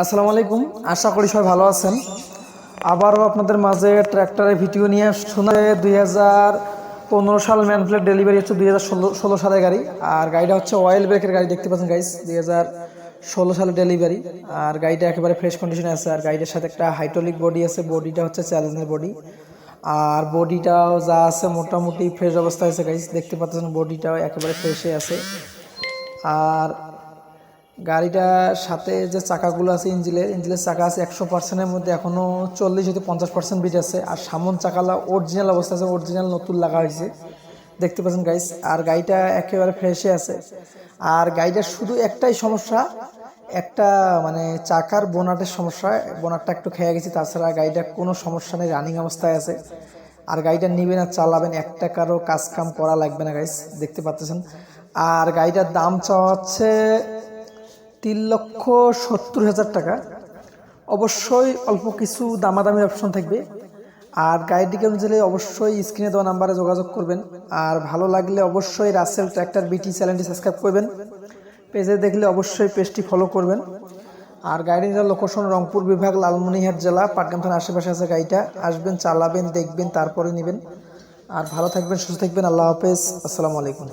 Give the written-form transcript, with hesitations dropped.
আসসালামু আলাইকুম, আশা করি সবাই ভালো আছেন। আবারও আপনাদের মাঝে ট্র্যাক্টরের ভিডিও নিয়ে শোনা 2015 সাল ম্যান প্লেট ডেলিভারি হচ্ছে 2016 সালের গাড়ি। আর গাড়িটা হচ্ছে অয়েল ব্রেকের গাড়ি, দেখতে পাচ্ছেন গাইস, 2016 সালে ডেলিভারি। আর গাড়িটা একেবারে ফ্রেশ কন্ডিশনে আছে। আর গাড়িটার সাথে একটা হাইড্রোলিক বডি আছে, বডিটা হচ্ছে চ্যালেঞ্জের বডি। আর বডিটাও যা আছে মোটামুটি ফ্রেশ অবস্থায় আছে গাইস, দেখতে পাচ্ছেন বডিটাও একেবারে ফ্রেশে আছে। আর গাড়িটার সাথে যে চাকাগুলো আছে, ইঞ্জিলের চাকা আছে 100%-এর মধ্যে, এখনও 40-50% বিট আছে। আর সামন চাকালা অরিজিনাল অবস্থা আছে, অরিজিনাল নতুন লাগা হয়েছে, দেখতে পাচ্ছেন গাইস। আর গাড়িটা একেবারে ফ্রেশে আছে। আর গাড়িটার শুধু একটাই সমস্যা, একটা মানে চাকার বোনাটের সমস্যা, বোনাটটা একটু খেয়ে গেছে। তাছাড়া গাড়িটার কোনো সমস্যা নেই, রানিং অবস্থায় আছে। আর গাড়িটা নেবেন আর চালাবেন, একটা কারো কাজ কাম করা লাগবে না গাইস, দেখতে পাচ্ছেন। আর গাড়িটার দাম চাওয়া হচ্ছে 3,70,000 টাকা। অবশ্যই অল্প কিছু দামাদামির অপশন থাকবে। আর গাড়িটিকে অনুযায়ী অবশ্যই স্ক্রিনে দেওয়া নাম্বারে যোগাযোগ করবেন। আর ভালো লাগলে অবশ্যই রাসেল ট্র্যাক্টর বিটি চ্যানেলটি সাবস্ক্রাইব করবেন। পেজে দেখলে অবশ্যই পেজটি ফলো করবেন। আর গাড়িটার লোকেশন রংপুর বিভাগ, লালমনিরহাট জেলা, পাটগ্রাম থানার আশেপাশে আছে। গাড়িটা আসবেন, চালাবেন, দেখবেন, তারপরে নেবেন। আর ভালো থাকবেন, সুস্থ থাকবেন। আল্লাহ হাফেজ, আসসালামু আলাইকুম।